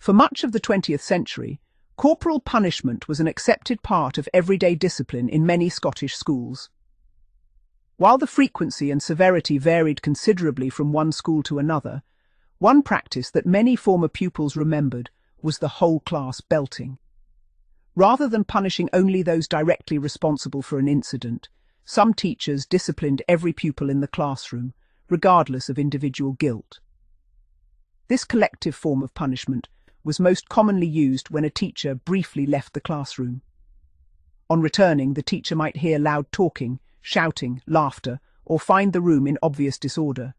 For much of the 20th century, corporal punishment was an accepted part of everyday discipline in many Scottish schools. While the frequency and severity varied considerably from one school to another, one practice that many former pupils remembered was the whole-class belting. Rather than punishing only those directly responsible for an incident, some teachers disciplined every pupil in the classroom, regardless of individual guilt. This collective form of punishment was most commonly used when a teacher briefly left the classroom. On returning, the teacher might hear loud talking, shouting, laughter, or find the room in obvious disorder.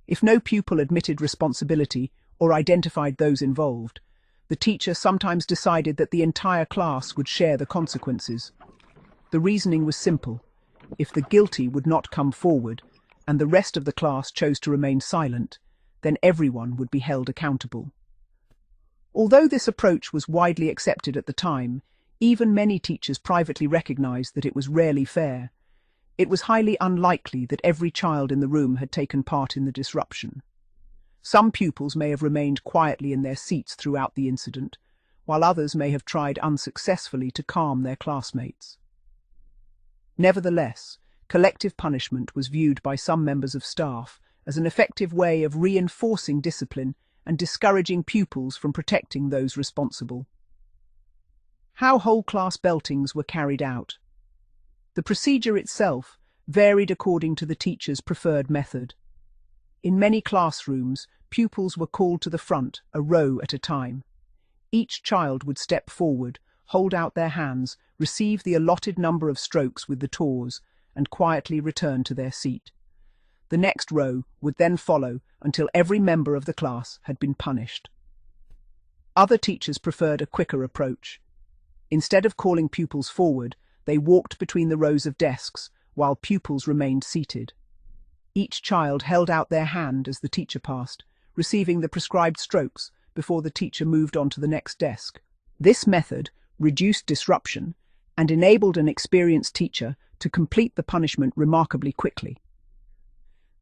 If no pupil admitted responsibility or identified those involved, the teacher sometimes decided that the entire class would share the consequences. The reasoning was simple. If the guilty would not come forward, and the rest of the class chose to remain silent, then everyone would be held accountable. Although this approach was widely accepted at the time, even many teachers privately recognized that it was rarely fair. It was highly unlikely that every child in the room had taken part in the disruption. Some pupils may have remained quietly in their seats throughout the incident, while others may have tried unsuccessfully to calm their classmates. Nevertheless, collective punishment was viewed by some members of staff as an effective way of reinforcing discipline and discouraging pupils from protecting those responsible. How whole-class beltings were carried out. The procedure itself varied according to the teacher's preferred method. In many classrooms, pupils were called to the front, a row at a time. Each child would step forward, hold out their hands, receive the allotted number of strokes with the tawse, and quietly return to their seat. The next row would then follow until every member of the class had been punished. Other teachers preferred a quicker approach. Instead of calling pupils forward, they walked between the rows of desks while pupils remained seated. Each child held out their hand as the teacher passed, receiving the prescribed strokes before the teacher moved on to the next desk. This method reduced disruption and enabled an experienced teacher to complete the punishment remarkably quickly.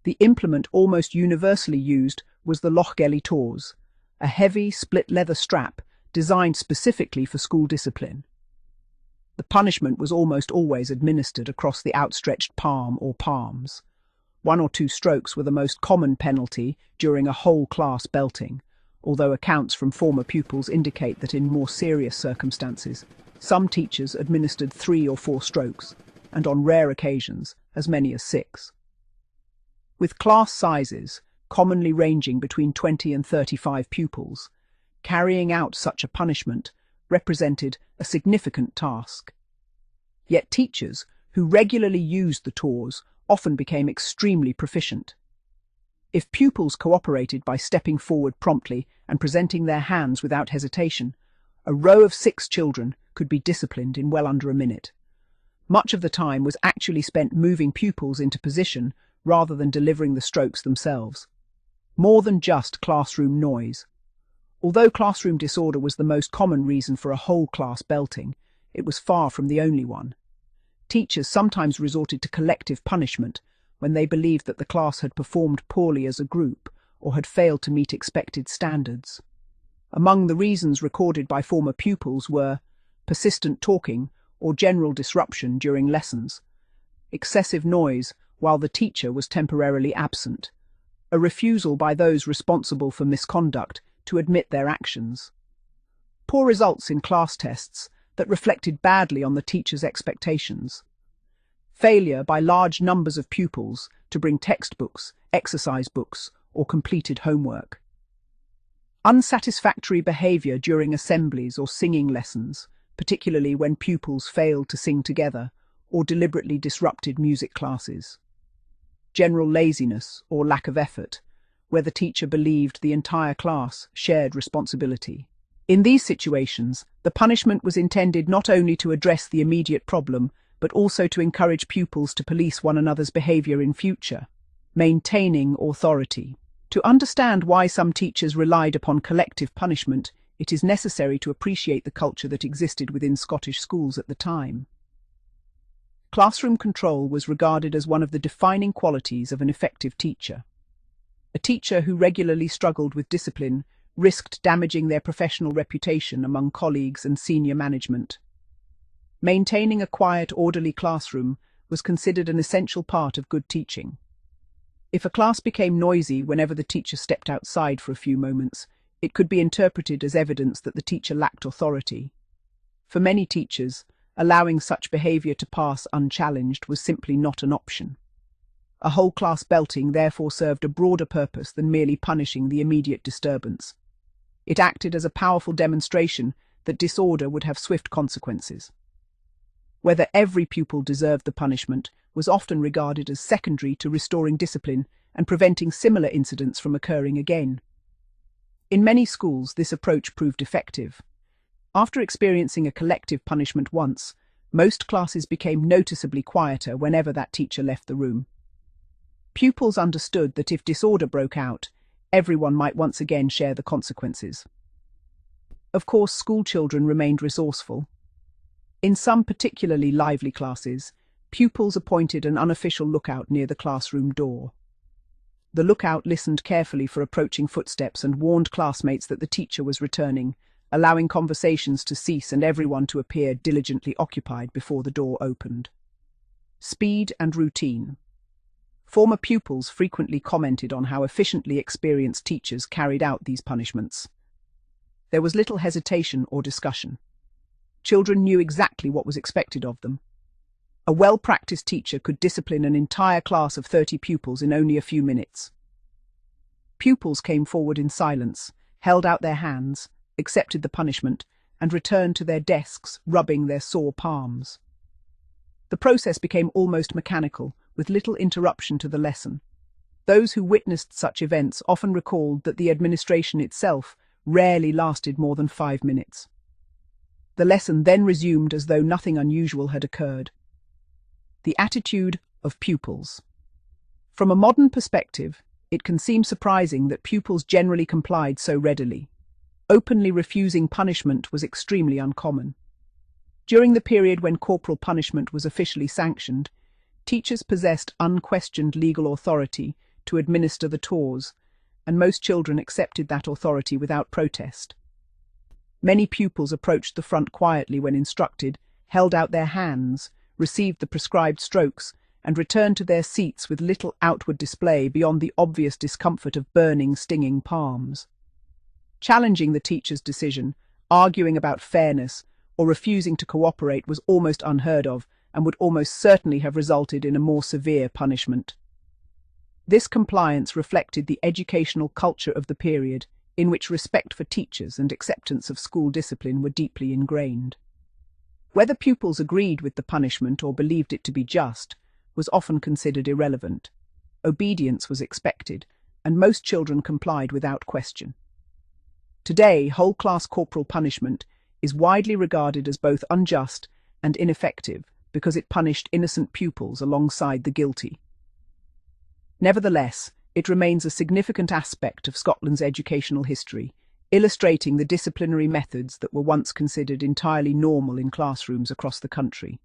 The implement almost universally used was the Lochgelly tawse, a heavy, split-leather strap designed specifically for school discipline. The punishment was almost always administered across the outstretched palm or palms. 1 or 2 strokes were the most common penalty during a whole-class belting, although accounts from former pupils indicate that in more serious circumstances, some teachers administered 3 or 4 strokes, and on rare occasions, as many as 6. With class sizes, commonly ranging between 20 and 35 pupils, carrying out such a punishment represented a significant task. Yet teachers who regularly used the tawse often became extremely proficient. If pupils cooperated by stepping forward promptly and presenting their hands without hesitation, a row of 6 children could be disciplined in well under a minute. Much of the time was actually spent moving pupils into position rather than delivering the strokes themselves. More than just classroom noise. Although classroom disorder was the most common reason for a whole-class belting, it was far from the only one. Teachers sometimes resorted to collective punishment when they believed that the class had performed poorly as a group or had failed to meet expected standards. Among the reasons recorded by former pupils were persistent talking or general disruption during lessons, excessive noise while the teacher was temporarily absent, a refusal by those responsible for misconduct to admit their actions, poor results in class tests that reflected badly on the teacher's expectations, failure by large numbers of pupils to bring textbooks, exercise books, or completed homework, unsatisfactory behaviour during assemblies or singing lessons, particularly when pupils failed to sing together or deliberately disrupted music classes, general laziness or lack of effort, where the teacher believed the entire class shared responsibility. In these situations, the punishment was intended not only to address the immediate problem, but also to encourage pupils to police one another's behaviour in future. Maintaining authority. To understand why some teachers relied upon collective punishment, it is necessary to appreciate the culture that existed within Scottish schools at the time. Classroom control was regarded as one of the defining qualities of an effective teacher. A teacher who regularly struggled with discipline risked damaging their professional reputation among colleagues and senior management. Maintaining a quiet, orderly classroom was considered an essential part of good teaching. If a class became noisy whenever the teacher stepped outside for a few moments, it could be interpreted as evidence that the teacher lacked authority. For many teachers, allowing such behavior to pass unchallenged was simply not an option. A whole class belting therefore served a broader purpose than merely punishing the immediate disturbance. It acted as a powerful demonstration that disorder would have swift consequences. Whether every pupil deserved the punishment was often regarded as secondary to restoring discipline and preventing similar incidents from occurring again. In many schools, this approach proved effective. After experiencing a collective punishment once, most classes became noticeably quieter whenever that teacher left the room. Pupils understood that if disorder broke out, everyone might once again share the consequences. Of course, school children remained resourceful. In some particularly lively classes, pupils appointed an unofficial lookout near the classroom door. The lookout listened carefully for approaching footsteps and warned classmates that the teacher was returning, allowing conversations to cease and everyone to appear diligently occupied before the door opened. Speed and routine. Former pupils frequently commented on how efficiently experienced teachers carried out these punishments. There was little hesitation or discussion. Children knew exactly what was expected of them. A well-practiced teacher could discipline an entire class of 30 pupils in only a few minutes. Pupils came forward in silence, held out their hands, accepted the punishment, and returned to their desks, rubbing their sore palms. The process became almost mechanical, with little interruption to the lesson. Those who witnessed such events often recalled that the administration itself rarely lasted more than 5 minutes. The lesson then resumed as though nothing unusual had occurred. The attitude of pupils. From a modern perspective, it can seem surprising that pupils generally complied so readily. Openly refusing punishment was extremely uncommon. During the period when corporal punishment was officially sanctioned, teachers possessed unquestioned legal authority to administer the tores, and most children accepted that authority without protest. Many pupils approached the front quietly when instructed, held out their hands, received the prescribed strokes, and returned to their seats with little outward display beyond the obvious discomfort of burning, stinging palms. Challenging the teacher's decision, arguing about fairness, or refusing to cooperate was almost unheard of and would almost certainly have resulted in a more severe punishment. This compliance reflected the educational culture of the period, in which respect for teachers and acceptance of school discipline were deeply ingrained. Whether pupils agreed with the punishment or believed it to be just was often considered irrelevant. Obedience was expected, and most children complied without question. Today, whole-class corporal punishment is widely regarded as both unjust and ineffective because it punished innocent pupils alongside the guilty. Nevertheless, it remains a significant aspect of Scotland's educational history, illustrating the disciplinary methods that were once considered entirely normal in classrooms across the country.